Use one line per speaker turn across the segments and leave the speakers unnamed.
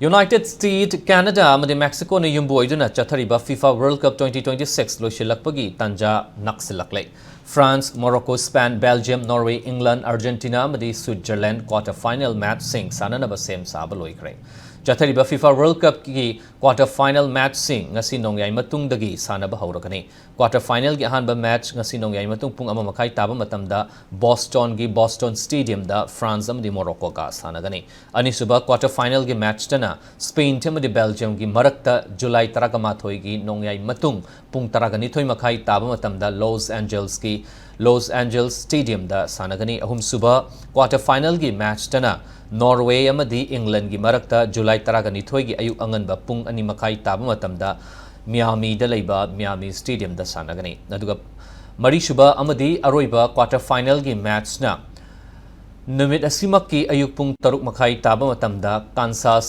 United States, Canada, and Mexico ne yumbu iduna chathariba FIFA World Cup 2026 loishilakpagi tanja naksilakle. France, Morocco, Spain, Belgium, Norway, England, Argentina, and Switzerland quarter-final match sing sananaba sem saba loikre. Chathariba FIFA World Cup ki quarter-final match sing ngasi nongyai matung dagi sanaba haurakani. Quarter-final gi ahanba match ngasi nongyai matung pung ama makai taba matamda Boston Stadium da France amadi Morocco ga sanagani. Anisuba quarter-final gi match dana Spain timadi Belgium gi marakta July taragamathoi gi nongyai matung pung taraganithoi makai taba matamda Los Angeles Stadium da sanagani. Ahum suba quarter-final gi match dana Norway amadi England gi marakta July taraganithoi gi ayuk anganba pung ani makai taba matamda Miami da leiba Miami Stadium da sanagani. Aduga Marishuba amadi aroiba quarter-final gi match na Numit asimaki ayuk pung taruk makai taba matamda Kansas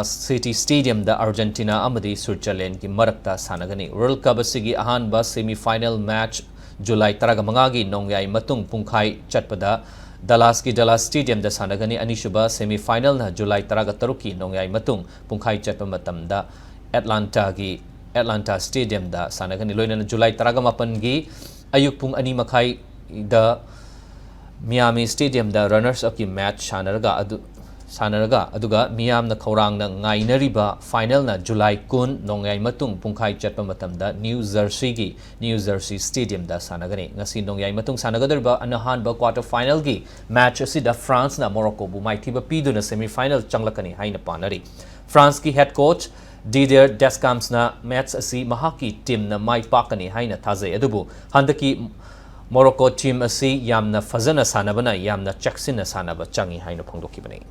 City Stadium da Argentina amadi Switzerland gi marakta sanagani. World Cup asigi ahanba semi-final match July taragamangagi nongyai matung pungkai chatpada Dallas Stadium da sanagani. Anishuba semi-final na July taragataruki nongyai matung pungkai chatpa matamda Atlanta Stadium da sanagani. Loina na July taragamapan gi ayuk pung ani makai da Miami Stadium da runners-up ki match sanaraga aduga Miam na kaurang na ngainariba final na July kun nongyai matung pungkai chatpa matamda New Jersey Stadium da sanagani. Ngasi nongyai matung sanagadariba anahan ba quarter final gi match asida France na Morocco bu maithiba pidu na semi-final changlakani haina panari. France ki head coach Didier Deschamps na match asi mahaki team na mai pakani haina thazai adubu handaki Morocco team asi yamna fazana sanabana yamna chaksin na sanaba changi haina phangdokibani.